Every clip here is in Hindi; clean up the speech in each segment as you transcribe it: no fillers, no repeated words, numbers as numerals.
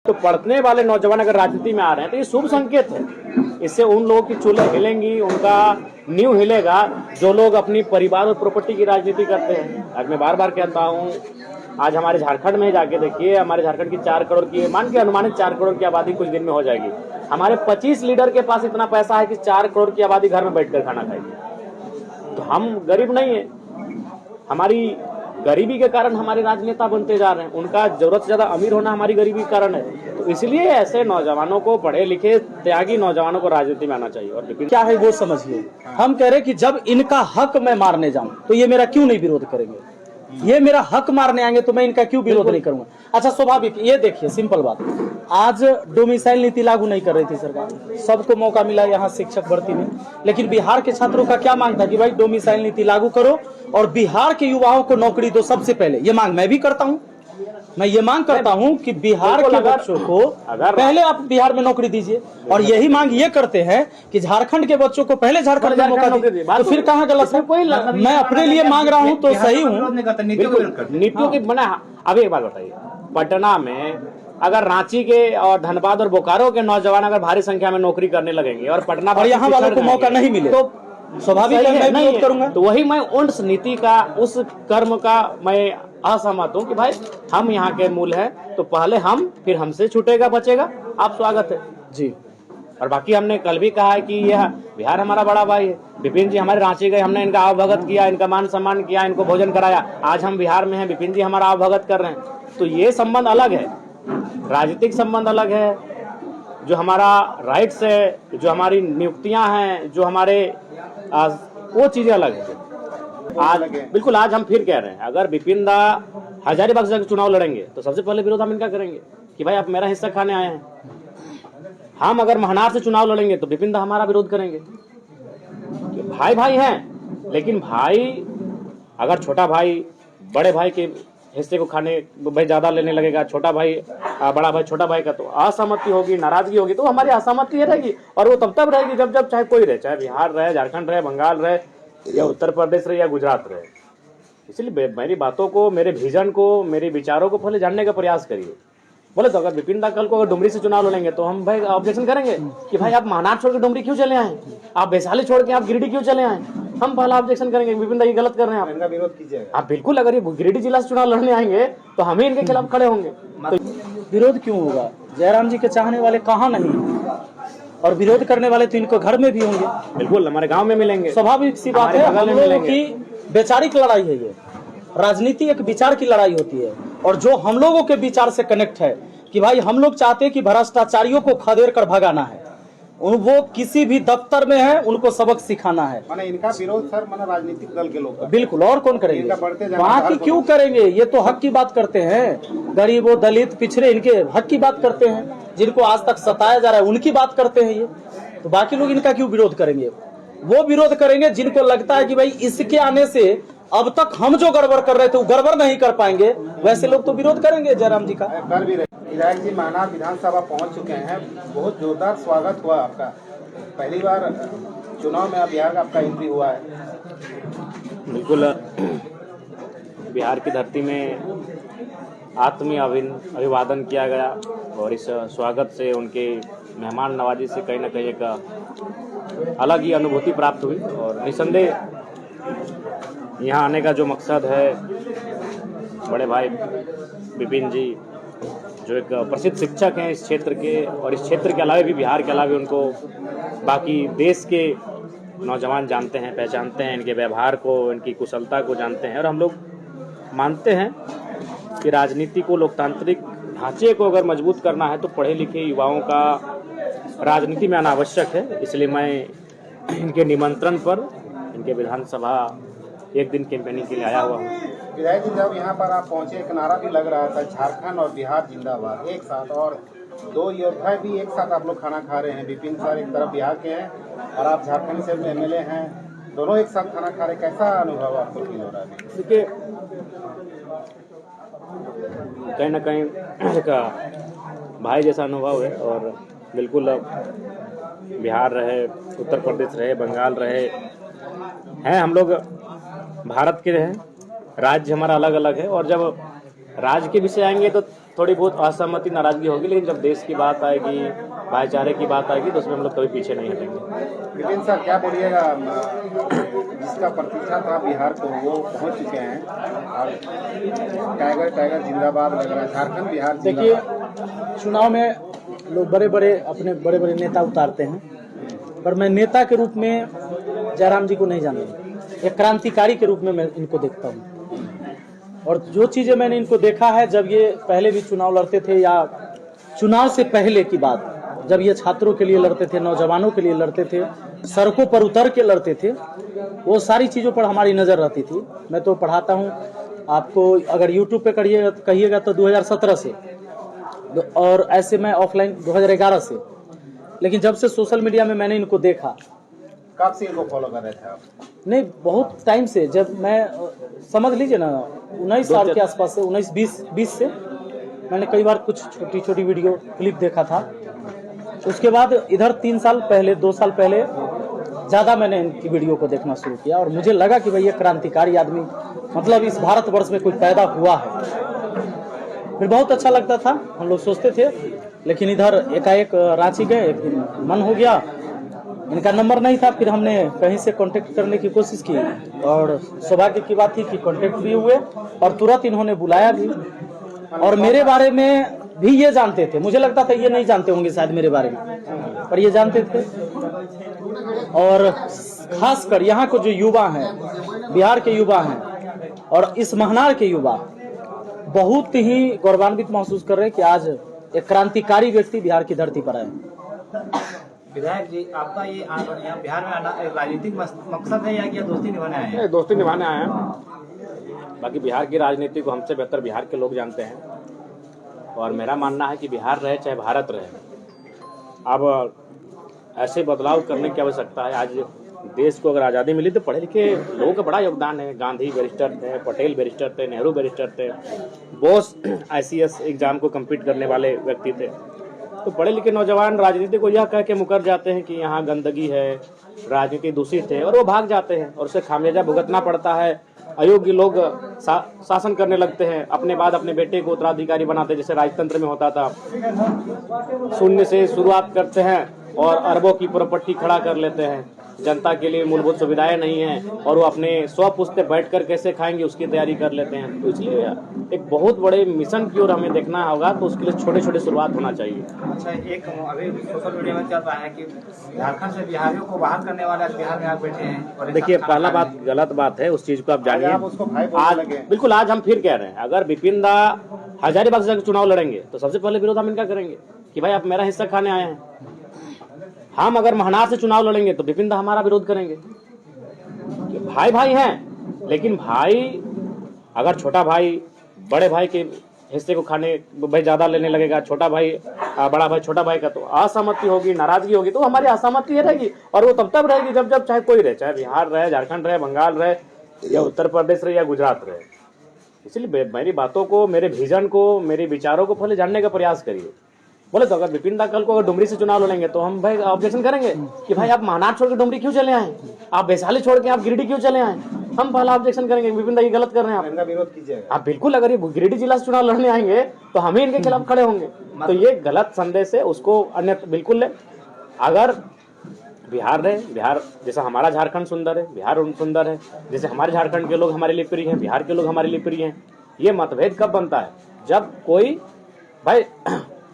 तो पढ़ने वाले नौजवान अगर राजनीति में आ रहे हैं तो ये शुभ संकेत है। इससे उन लोगों की चूल्हे हिलेंगी, उनका नींव हिलेगा जो लोग अपनी परिवार और प्रॉपर्टी की राजनीति करते हैं। आज मैं बार बार कहता हूँ, आज हमारे झारखंड में जाके देखिए, हमारे झारखंड की 4 करोड़ की, मान के अनुमानित 4 करोड़ की आबादी कुछ दिन में हो जाएगी। हमारे 25 लीडर के पास इतना पैसा है कि 4 करोड़ की आबादी घर में बैठकर खाना खाएगी। तो हम गरीब नहीं है, हमारी गरीबी के कारण हमारे राजनेता बनते जा रहे हैं। उनका जरूरत से ज्यादा अमीर होना हमारी गरीबी के कारण है। तो इसलिए ऐसे नौजवानों को, पढ़े लिखे त्यागी नौजवानों को राजनीति में आना चाहिए। और क्या है वो समझिए। हम कह रहे कि जब इनका हक मैं मारने जाऊं तो ये मेरा क्यों नहीं विरोध करेंगे? ये मेरा हक मारने आएंगे तो मैं इनका क्यों विरोध नहीं करूंगा? अच्छा, स्वाभाविक, ये देखिए सिंपल बात, आज डोमिसाइल नीति लागू नहीं कर रही थी सरकार, सबको मौका मिला यहाँ शिक्षक भर्ती में, लेकिन बिहार के छात्रों का क्या मांग था कि भाई डोमिसाइल नीति लागू करो और बिहार के युवाओं को नौकरी दो सबसे पहले। ये मांग मैं भी करता हूँ, मैं ये मांग करता हूं कि बिहार के बच्चों को पहले आप बिहार में नौकरी दीजिए, और यही मांग ये करते हैं कि झारखंड के बच्चों को पहले झारखंड में मौका दीजिए। तो फिर कहाँ गलत है? मैं अपने लिए मांग रहा हूं तो सही हूं। नीतियों की बना। अब एक बात बताइए, पटना में अगर रांची के और धनबाद और बोकारो के नौजवान अगर भारी संख्या में नौकरी करने लगेंगे और पटना और यहाँ वालों को मौका नहीं मिले तो स्वाभाविक है मैं विरोध करूंगा। तो वही मैं उस नीति का, उस कर्म का मैं असहमत हूँ कि भाई हम यहाँ के मूल हैं तो पहले हम, फिर हमसे छूटेगा बचेगा। आप स्वागत है जी। और बाकी हमने कल भी कहा है कि यह बिहार हमारा बड़ा भाई है। विपिन जी हमारे रांची गए, हमने इनका आवभगत किया, इनका मान सम्मान किया, इनको भोजन कराया। आज हम बिहार में हैं, विपिन जी हमारा आवभगत कर रहे हैं। तो ये संबंध अलग है, राजनीतिक संबंध अलग है, जो हमारा राइट्स है, जो हमारी नियुक्तियां हैं, जो हमारे वो चीजें अलग है। आज बिल्कुल, आज हम फिर कह रहे हैं, अगर विपिन दा हजारीबाग से चुनाव लड़ेंगे तो सबसे पहले विरोध हम इनका करेंगे कि भाई आप मेरा हिस्सा खाने आए हैं। हम अगर महनार से चुनाव लड़ेंगे तो विपिन दा हमारा विरोध करेंगे। भाई भाई हैं, लेकिन भाई अगर छोटा भाई बड़े भाई के हिस्से को खाने भाई ज्यादा लेने लगेगा, छोटा भाई बड़ा भाई छोटा भाई का, तो असहमति होगी, नाराजगी होगी। तो हमारी असहमति रहेगी और वो तब रहेगी जब चाहे कोई रहे, चाहे बिहार रहे, झारखंड रहे, बंगाल रहे, या उत्तर प्रदेश रहे, या गुजरात रहे। इसलिए मेरी बातों को, मेरे विजन को, मेरे विचारों को पहले जानने का प्रयास करिए। बोले तो अगर विपिन दा कल को अगर डुमरी से चुनाव लड़ेंगे तो हम भाई ऑब्जेक्शन करेंगे कि भाई आप महानार छोड़ के डुमरी क्यों चले आए, आप वैशाली छोड़ के आप गिरिडीह क्यों चले आए। हम पहला ऑब्जेक्शन करेंगे, विपिन दा ये गलत कर रहे हैं, आप इनका विरोध कीजिएगा। आप बिल्कुल, अगर ये गिरिडीह जिला से चुनाव लड़ने आएंगे तो हम ही इनके खिलाफ खड़े होंगे। तो विरोध क्यों होगा? जयराम जी के चाहने वाले कहाँ नहीं, और विरोध करने वाले तो इनको घर में भी होंगे। बिल्कुल, हमारे गांव में मिलेंगे। स्वाभाविक सी बात है, हम लोगों की वैचारिक लड़ाई है ये। राजनीति एक विचार की लड़ाई होती है, और जो हम लोगों के विचार से कनेक्ट है कि भाई हम लोग चाहते हैं कि भ्रष्टाचारियों को खदेड़ कर भगाना है, वो किसी भी दफ्तर में है, उनको सबक सिखाना है। माने इनका विरोध सर माने राजनीतिक दल के लोग, बात और कौन करेंगे? वहाँ की क्यों करेंगे? ये तो हक की बात करते हैं, गरीबों, दलित, पिछड़े, इनके हक की बात करते हैं, जिनको आज तक सताया जा रहा है उनकी बात करते हैं ये। तो बाकी लोग इनका क्यों विरोध करेंगे? वो विरोध करेंगे जिनको लगता है कि भाई इसके आने से अब तक हम जो गड़बड़ कर रहे थे वो गड़बड़ नहीं कर पाएंगे, वैसे लोग तो विरोध करेंगे जयराम जी का। कर भी रहे। विधायक जी महनार विधानसभा पहुंच चुके हैं, बहुत जोरदार स्वागत हुआ आपका। पहली बार चुनाव में बिहार का आपका एंट्री हुआ है। बिल्कुल, बिहार की धरती में आत्मीय अभिवादन किया गया और इस स्वागत से, उनके मेहमान नवाजी से कहीं ना कहीं एक अलग ही अनुभूति प्राप्त हुई। और निसंदेह यहाँ आने का जो मकसद है, बड़े भाई विपिन जी जो एक प्रसिद्ध शिक्षक हैं इस क्षेत्र के, और इस क्षेत्र के अलावा भी, बिहार के अलावा उनको बाकी देश के नौजवान जानते हैं, पहचानते हैं, इनके व्यवहार को, इनकी कुशलता को जानते हैं। और हम लोग मानते हैं कि राजनीति को, लोकतांत्रिक ढांचे को अगर मजबूत करना है तो पढ़े लिखे युवाओं का राजनीति में आना आवश्यक है। इसलिए मैं इनके निमंत्रण पर इनके विधानसभा एक दिन कैंपेनिंग के लिए आया हुआ हूँ। विधायक जी, जब यहाँ पर आप पहुँचे एक नारा भी लग रहा था, झारखंड और बिहार जिंदाबाद एक साथ, और 2 योद्धा भी एक साथ आप लोग खाना खा रहे हैं। विपिन सर एक तरफ बिहार के हैं और आप झारखंड से MLA हैं, दोनों एक साथ खाना खा रहे, कैसा अनुभव आपको फील हो रहा है? देखिए, कहीं ना कहीं एक भाई जैसा अनुभव है। और बिल्कुल बिहार रहे, उत्तर प्रदेश रहे, बंगाल रहे हैं, हम लोग भारत के हैं, राज्य हमारा अलग अलग है। और जब राज्य के विषय आएंगे तो थोड़ी बहुत असहमति नाराजगी होगी, लेकिन जब देश की बात आएगी, भाईचारे की बात आएगी, तो उसमें हम लोग कभी पीछे नहीं हटेंगे। विपिन सर क्या बोलिएगा, जिसका प्रतीक्षा था बिहार को वो पहुंच चुके हैं और टाइगर जिंदाबाद लग रहा है, झारखंड बिहार देखिए, जिंदाबाद। चुनाव में लोग बड़े बड़े नेता उतारते हैं, पर मैं नेता के रूप में जयराम जी को नहीं जानता, एक क्रांतिकारी के रूप में मैं इनको देखता हूँ। और जो चीज़ें मैंने इनको देखा है, जब ये पहले भी चुनाव लड़ते थे या चुनाव से पहले की बात, जब ये छात्रों के लिए लड़ते थे, नौजवानों के लिए लड़ते थे, सड़कों पर उतर के लड़ते थे, वो सारी चीज़ों पर हमारी नज़र रहती थी। मैं तो पढ़ाता हूँ आपको, अगर यूट्यूब पे कहिएगा तो 2017 से, और ऐसे मैं ऑफलाइन 2011 से। लेकिन जब से सोशल मीडिया में मैंने इनको देखा, कब से इनको फॉलो कर रहे थे आप? नहीं, बहुत टाइम से, जब मैं समझ लीजिए ना 19 साल के आसपास से, 19-20 से मैंने कई बार कुछ छोटी छोटी वीडियो क्लिप देखा था। उसके बाद इधर 3 साल पहले, 2 साल पहले ज़्यादा मैंने इनकी वीडियो को देखना शुरू किया, और मुझे लगा कि भाई ये क्रांतिकारी आदमी, मतलब इस भारतवर्ष में कोई पैदा हुआ है। फिर बहुत अच्छा लगता था, हम लोग सोचते थे। लेकिन इधर एकाएक रांची गए, एक दिन मन हो गया, इनका नंबर नहीं था, फिर हमने कहीं से कांटेक्ट करने की कोशिश की, और सौभाग्य की बात थी कि कांटेक्ट भी हुए, और तुरंत इन्होंने बुलाया भी। और मेरे बारे में भी ये जानते थे, मुझे लगता था ये नहीं जानते होंगे शायद मेरे बारे में, पर ये जानते थे। और खासकर यहाँ को जो युवा हैं, बिहार के युवा हैं और इस महनार के युवा, बहुत ही गौरवान्वित महसूस कर रहे हैं कि आज एक क्रांतिकारी व्यक्ति बिहार की धरती पर आए। विधायक जी, आपका ये यहाँ बिहार में आना राजनीतिक मकसद है या क्या दोस्ती निभाने आए हैं? दोस्ती निभाने आए हैं। बाकी बिहार की राजनीति को हमसे बेहतर बिहार के लोग जानते हैं, और मेरा मानना है कि बिहार रहे चाहे भारत रहे, अब ऐसे बदलाव करने की आवश्यकता है। आज देश को अगर आज़ादी मिली तो पढ़े लिखे लोगों का बड़ा योगदान है। गांधी बैरिस्टर थे, पटेल बैरिस्टर थे, नेहरू बैरिस्टर थे, बोस ICS एग्जाम को कम्पीट करने वाले व्यक्ति थे। तो पढ़े लिखे नौजवान राजनीति को यह कह के मुकर जाते हैं कि यहाँ गंदगी है, राजनीति दूषित है, और वो भाग जाते हैं, और उसे खामियाजा भुगतना पड़ता है। अयोग्य लोग शासन करने लगते हैं, अपने बाद अपने बेटे को उत्तराधिकारी बनाते हैं, जैसे राजतंत्र में होता था। शून्य से शुरुआत करते हैं और अरबों की प्रॉपर्टी खड़ा कर लेते हैं। जनता के लिए मूलभूत सुविधाएं नहीं हैं, और वो अपने स्वपुष्ट पे बैठकर कैसे खाएंगे उसकी तैयारी कर लेते हैं। तो इसलिए एक बहुत बड़े मिशन की ओर हमें देखना होगा, तो उसके लिए छोटे छोटे शुरुआत होना चाहिए। अच्छा, एक अभी सोशल मीडिया में चल रहा है कि झारखंड से बिहारियों को बाहर करने वाले बिहार में आप बैठे हैं। देखिए, पहला बात गलत बात है, उस चीज को आप जानिए। आप उसको भाई बोलने आज लगे। बिल्कुल, आज हम फिर कह रहे हैं, अगर विपिन दा हजारीबाग से चुनाव लड़ेंगे तो सबसे पहले विरोध हम इनका करेंगे कि भाई आप मेरा हिस्सा खाने आए हैं। हम अगर महनार से चुनाव लड़ेंगे तो विपिन दा हमारा विरोध करेंगे। भाई भाई हैं, लेकिन भाई अगर छोटा भाई बड़े भाई के हिस्से को खाने भाई ज्यादा लेने लगेगा, छोटा भाई बड़ा भाई छोटा भाई का, तो असहमति होगी, नाराजगी होगी। तो हमारी असहमति रहेगी, और वो तब रहेगी जब चाहे कोई रहे, चाहे बिहार रहे, झारखंड रहे, बंगाल रहे, या उत्तर प्रदेश रहे, या गुजरात रहे। इसलिए मेरी बातों को, मेरे विजन को, मेरे विचारों को पहले जानने का प्रयास करिए। बोले तो अगर विपिन दा कल को अगर डुमरी से चुनाव लड़ेंगे तो हम भाई ऑब्जेक्शन करेंगे कि भाई आप महनार छोड़ के डुमरी क्यों चले आए, आप वैशाली छोड़ के आप गिरिडीह क्यों चले आए। हम पहला ऑब्जेक्शन करेंगे, विपिन दा ये गलत कर रहे हैं आप, इनका विरोध कीजिएगा। आप बिल्कुल। अगर ये गिरिडीह जिला से चुनाव लड़ने आएंगे तो हमें इनके खिलाफ खड़े होंगे। तो ये गलत संदेश है, उसको अन्य बिल्कुल ले। अगर बिहार रहे, बिहार जैसा हमारा झारखंड सुंदर है, बिहार सुंदर है, जैसे हमारे झारखंड के लोग हमारे लिए प्रिय हैं, बिहार के लोग हमारे लिए प्रिय हैं। ये मतभेद कब बनता है, जब कोई भाई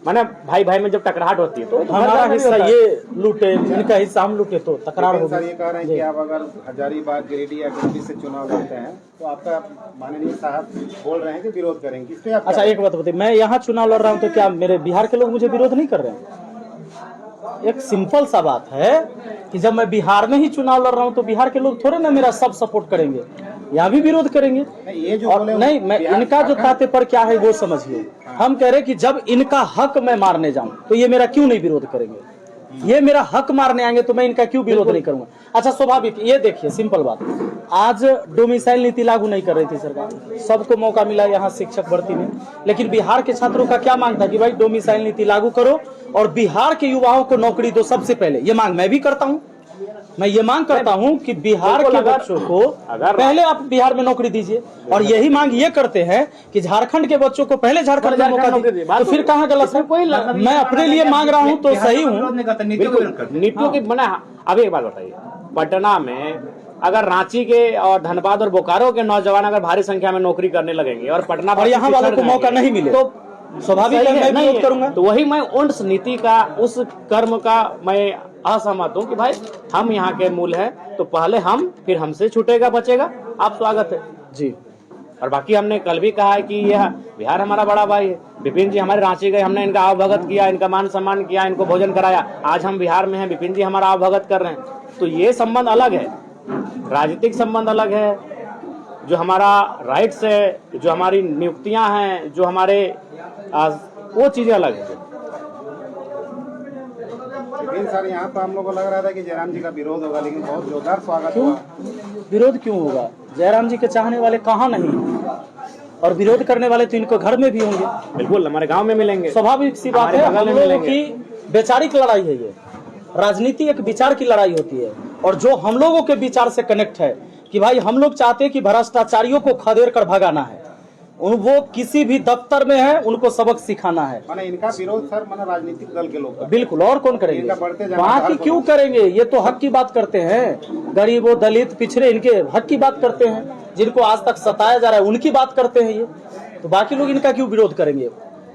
माने भाई भाई में जब टकराहट होती है, तो हमारा हिस्सा ये लूटे, इनका हिस्सा हम लूटे, तो तकरार विपिन होगी। सर ये कह रहे हैं कि आप अगर हजारीबाग, गिरिडीह या डुमरी से चुनाव लड़ते हैं तो आपका माननीय साहब बोल रहे हैं कि विरोध करेंगे। इस पे आप अच्छा, एक बात बताइए, मैं यहाँ चुनाव लड़ रहा हूँ तो क्या मेरे बिहार के लोग मुझे विरोध नहीं कर रहे हैं? एक सिंपल सा बात है कि जब मैं बिहार में ही चुनाव लड़ रहा हूँ तो बिहार के लोग थोड़े ना मेरा सब सपोर्ट करेंगे, यहाँ भी विरोध करेंगे। ये जो और बोले नहीं, मैं इनका जो तात्पर्य क्या है वो समझिए। हम कह रहे हैं कि जब इनका हक मैं मारने जाऊं तो ये मेरा क्यों नहीं विरोध करेंगे? ये मेरा हक मारने आएंगे तो मैं इनका क्यों विरोध नहीं करूंगा? अच्छा, स्वाभाविक, ये देखिए सिंपल बात, आज डोमिसाइल नीति लागू नहीं कर रही थी सरकार, सबको मौका मिला यहाँ शिक्षक भर्ती में, लेकिन बिहार के छात्रों का क्या मांग था कि भाई डोमिसाइल नीति लागू करो और बिहार के युवाओं को नौकरी दो सबसे पहले। ये मांग मैं भी करता हूँ, मैं ये मांग करता हूं कि बिहार बिल्कुल, के अगर- बच्चों को अगर- पहले आप बिहार में नौकरी दीजिए, और यही मांग ये करते हैं कि झारखंड के बच्चों को पहले झारखंड में मौका नौकरी दीजिए। दी। तो फिर कहाँ गलत है? कोई मैं अपने लिए मांग रहा हूं तो बिहार सही का हूं। विरोध नहीं करते, नीतियों का विरोध करते। नीतियों की बना। अब एक बात बताइए, पटना में अगर रांची के और धनबाद और बोकारो के नौजवान अगर भारी संख्या में नौकरी करने लगेंगे और पटना और यहाँ वालों को मौका नहीं मिले तो स्वाभाविक है मैं विरोध करूंगा। तो वही मैं उस नीति का, उस कर्म का मैं असहमत हूँ कि भाई हम यहाँ के मूल हैं, तो पहले हम, फिर हमसे छूटेगा बचेगा। आप स्वागत है जी। और बाकी हमने कल भी कहा है कि यह बिहार हमारा बड़ा भाई है। विपिन जी हमारे रांची गए, हमने इनका आवभगत किया, इनका मान सम्मान किया, इनको भोजन कराया। आज हम बिहार में हैं, विपिन जी हमारा आवभगत कर रहे हैं। तो ये संबंध अलग है, राजनीतिक संबंध अलग है, जो हमारा राइट्स है, जो हमारी नियुक्तियां हैं, जो हमारे वो चीजें अलग है। लेकिन सर यहाँ पर हम लोग को लग रहा था कि जयराम जी का विरोध होगा, लेकिन बहुत जोरदार स्वागत क्यों हुआ। विरोध क्यों होगा? जयराम जी के चाहने वाले कहाँ नहीं हैं? और विरोध करने वाले तो इनको घर में भी होंगे। बिल्कुल हमारे गांव में मिलेंगे। स्वाभाविक सी बात हमारे है, बगल हम में लोगों मिलेंगे। की वैचारिक लड़ाई है ये। राजनीति एक विचार की लड़ाई होती है, और जो हम लोगों के विचार से कनेक्ट है कि भाई हम लोग चाहते हैं कि भ्रष्टाचारियों को खदेड़ कर भगाना है, वो किसी भी दफ्तर में है, उनको सबक सिखाना है। माने इनका विरोध सर माने राजनीतिक दल के लोग करते हैं। बिल्कुल, और कौन करेंगे? इनका बढ़ते जाना वहाँ की आधार क्यों करेंगे? ये तो हक की बात करते हैं, गरीबों, दलित, पिछड़े, इनके हक की बात करते हैं, जिनको आज तक सताया जा रहा है उनकी बात करते हैं ये। तो बाकी लोग इनका क्यों विरोध करेंगे?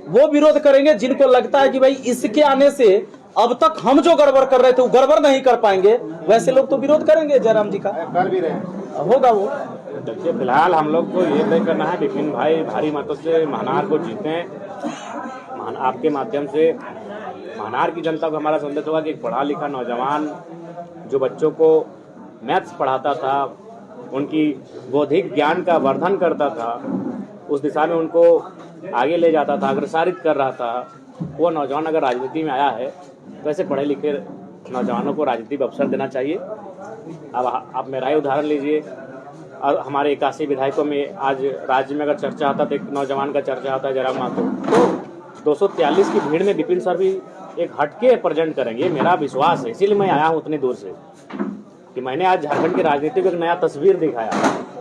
वो विरोध करेंगे जिनको लगता है कि भाई इसके आने से अब तक हम जो गड़बड़ कर रहे थे वो गड़बड़ नहीं कर पाएंगे, वैसे लोग तो विरोध करेंगे जयराम जी का। कर भी रहे हैं। होगा वो। देखिए फिलहाल हम लोग को ये तय करना है, विपिन भाई भारी मतों से महनार को जीते। आपके माध्यम से महनार की जनता को हमारा संदेश होगा कि एक पढ़ा लिखा नौजवान जो बच्चों को मैथ्स पढ़ाता था, उनकी बौद्धिक ज्ञान का वर्धन करता था, उस दिशा में उनको आगे ले जाता था, अग्रसारित कर रहा था, वो नौजवान अगर राजनीति में आया है तो ऐसे पढ़े लिखे नौजवानों को राजनीति में अवसर देना चाहिए। अब आप मेरा ही उदाहरण लीजिए, और हमारे 81 विधायकों में आज राज्य में अगर चर्चा आता तो एक नौजवान का चर्चा आता है जयराम माथुर। तो 243 की भीड़ में विपिन सर भी एक हटके प्रेजेंट करेंगे, मेरा विश्वास है। इसीलिए मैं आया हूँ उतनी दूर से कि मैंने आज झारखंड की राजनीति को एक नया तस्वीर दिखाया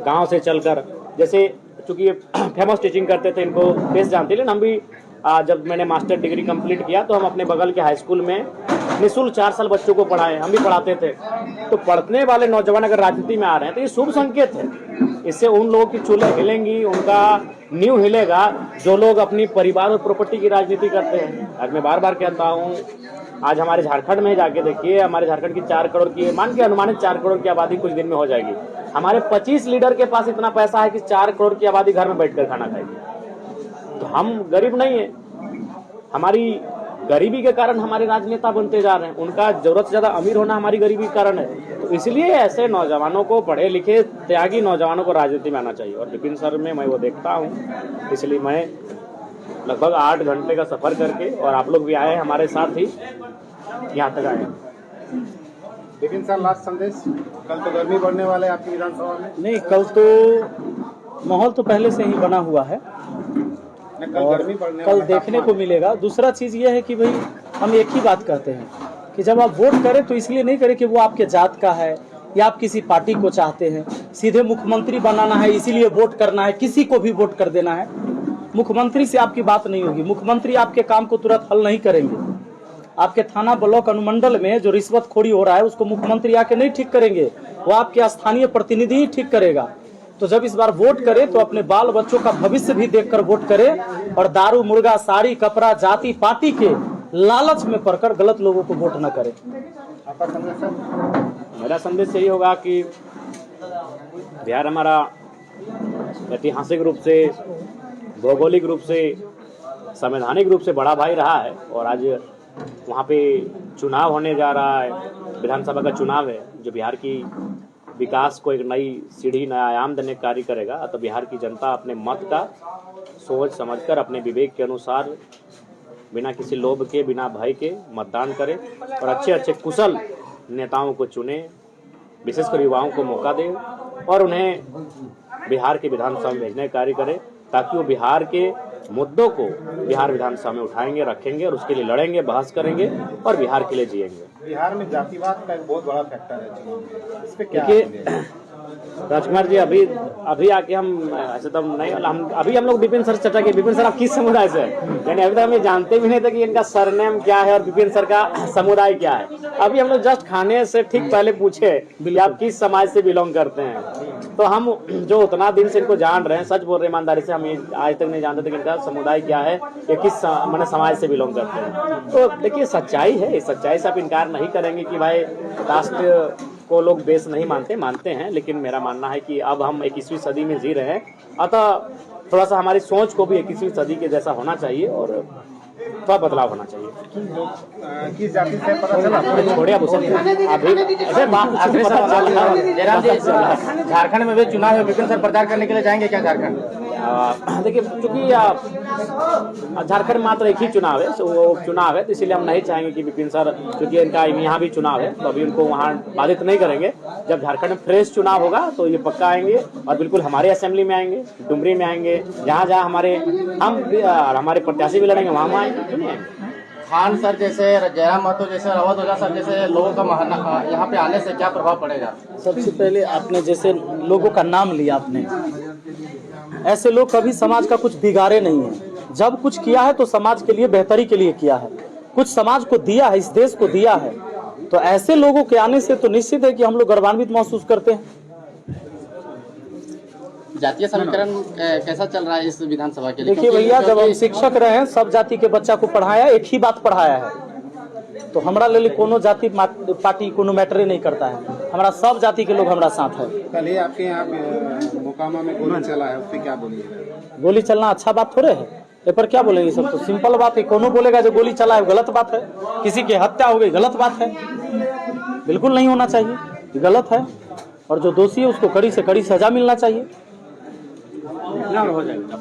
गाँव से चलकर। जैसे चूंकि ये फेमस टीचिंग करते थे, इनको फेस जानते, लेकिन हम भी जब मैंने मास्टर डिग्री कंप्लीट किया तो हम अपने बगल के हाई स्कूल में निःशुल्क 4 साल बच्चों को पढ़ाए, हम भी पढ़ाते थे। तो पढ़ने वाले नौजवान अगर राजनीति में आ रहे हैं तो ये शुभ संकेत है। इससे उन लोगों की चूल्हे हिलेंगी, उनका नींव हिलेगा जो लोग अपनी परिवार और प्रॉपर्टी की राजनीति करते हैं। आज मैं बार बार कहता हूँ, आज हमारे झारखंड में जाके देखिए, हमारे झारखंड की 4 करोड़ की, मान के अनुमानित 4 करोड़ की आबादी कुछ दिन में हो जाएगी। हमारे 25 लीडर के पास इतना पैसा है कि 4 करोड़ की आबादी घर में बैठकर खाना खाएगी। तो हम गरीब नहीं है, हमारी गरीबी के कारण हमारे राजनेता बनते जा रहे हैं। उनका जरूरत से ज्यादा अमीर होना हमारी गरीबी के कारण है। तो इसलिए ऐसे नौजवानों को, पढ़े लिखे त्यागी नौजवानों को राजनीति में आना चाहिए। और विपिन सर में मैं वो देखता हूँ, इसलिए मैं लगभग 8 घंटे का सफर करके, और आप लोग भी आए हमारे साथ ही यहाँ तक आए। लेकिन सर लास्ट संदेश, कल तो गर्मी बढ़ने वाले आपकी विधानसभा में। नहीं, कल तो माहौल तो पहले से ही बना हुआ है, कल और गर्मी बढ़ने कल वाला देखने को तापमान। मिलेगा। दूसरा चीज ये है कि भाई हम एक ही बात करते हैं कि जब आप वोट करें तो इसलिए नहीं करें कि वो आपके जात का है या आप किसी पार्टी को चाहते हैं, सीधे मुख्यमंत्री बनाना है इसीलिए वोट करना है, किसी को भी वोट कर देना है। मुख्यमंत्री से आपकी बात नहीं होगी, मुख्यमंत्री आपके काम को तुरंत हल नहीं करेंगे। आपके थाना, ब्लॉक, अनुमंडल में जो रिश्वतखोरी हो रहा है उसको मुख्यमंत्री आके नहीं ठीक करेंगे, वो आपके स्थानीय प्रतिनिधि ही ठीक करेगा। तो जब इस बार वोट करें तो अपने बाल बच्चों का भविष्य भी देखकर वोट करें, और दारू, मुर्गा, साड़ी, कपड़ा, जाति, पार्टी के लालच में पड़कर गलत लोगों को वोट न करें। आपका संदेश सर? मेरा संदेश यही होगा कि बिहार हमारा ऐतिहासिक रूप से, भौगोलिक रूप से, संवैधानिक रूप से बड़ा भाई रहा है। और आज वहाँ पे चुनाव होने जा रहा है, विधानसभा का चुनाव है, जो बिहार की विकास को एक नई सीढ़ी, नया आयाम देने का कार्य करेगा। तो बिहार की जनता अपने मत का सोच समझकर, अपने विवेक के अनुसार, बिना किसी लोभ के, बिना भय के मतदान करे और अच्छे अच्छे कुशल नेताओं को चुने, विशेषकर युवाओं को मौका दे और उन्हें बिहार के विधानसभा में भेजने का कार्य करे, ताकि वो बिहार के मुद्दों को बिहार विधानसभा में उठाएंगे, रखेंगे और उसके लिए लड़ेंगे, बहस करेंगे और बिहार के लिए जिएंगे। बिहार में जातिवाद का एक बहुत बड़ा फैक्टर है जी। इस पे क्या देखिए राजकुमार जी, अभी आके हम ऐसे तो नहीं, हम लोग विपिन सर से चर्चा की। विपिन सर आप किस समुदाय से हैं? यानी अभी तक हम ये जानते भी नहीं थे कि इनका सरनेम क्या है और विपिन सर का समुदाय क्या है। अभी हम लोग जस्ट खाने से ठीक पहले पूछे कि आप किस समाज से बिलोंग करते हैं। तो हम जो उतना दिन से इनको जान रहे हैं, सच बोल रहे ईमानदारी से, हम आज तक नहीं जानते थे कि इनका समुदाय क्या है या किस मैंने समाज से बिलोंग करते हैं। तो देखिए सच्चाई है, इस सच्चाई से आप इनकार नहीं करेंगे कि भाई कास्ट को लोग बेस नहीं मानते हैं, लेकिन मेरा मानना है कि अब हम 21वीं सदी में जी रहे हैं, अतः थोड़ा सा हमारी सोच को भी 21वीं सदी के जैसा होना चाहिए और थोड़ा बदलाव होना चाहिए। किस जाति से पता चला? छोड़िए अब उसे, अभी जयराम जी, झारखंड में भी चुनाव है, विपिन सर प्रचार करने के लिए जाएंगे क्या झारखंड? देखिए चूंकि झारखंड मात्र एक ही चुनाव है, वो चुनाव है, तो इसीलिए हम नहीं चाहेंगे कि विपिन सर, क्योंकि इनका यहाँ भी चुनाव है, तो अभी उनको वहाँ बाधित नहीं करेंगे। जब झारखंड में फ्रेश चुनाव होगा तो ये पक्का आएंगे और बिल्कुल हमारे असेंबली में आएंगे, डुमरी में आएंगे, जहाँ हमारे प्रत्याशी भी लड़ेंगे वहाँ आएंगे, क्यों नहीं आएंगे। खान सर जैसे, जयराम महतो जैसे, अवध ओझा सर जैसे लोगों का यहाँ पे आने से क्या प्रभाव पड़ेगा? सबसे पहले आपने जैसे लोगों का नाम लिया आपने, ऐसे लोग कभी समाज का कुछ बिगाड़े नहीं है। जब कुछ किया है तो समाज के लिए, बेहतरी के लिए किया है, कुछ समाज को दिया है, इस देश को दिया है। तो ऐसे लोगों के आने से तो निश्चित है कि हम लोग गौरवान्वित महसूस करते हैं। जातीय समीकरण कैसा चल रहा है इस विधानसभा के लिए? देखिए भैया, जब हम शिक्षक रहे हैं, सब जाति के बच्चा को पढ़ाया, एक ही बात पढ़ाया है। तो हमारा ले कोनो जाति पार्टी कोनो मैटर नहीं करता है, हमारा सब जाति के लोग हमारा साथ है। कल ही आपके यहाँ मोकामा में गोली चला है, उस पर क्या बोलिएगा? गोली चलना अच्छा बात थोड़े है, ये पर क्या बोलेंगे? सब तो सिंपल बात है। कोनो बोलेगा जो गोली चला है गलत बात है, किसी की हत्या हो गई गलत बात है, बिल्कुल नहीं होना चाहिए, गलत है। और जो दोषी है उसको कड़ी से कड़ी सजा मिलना चाहिए। हो जाएगा।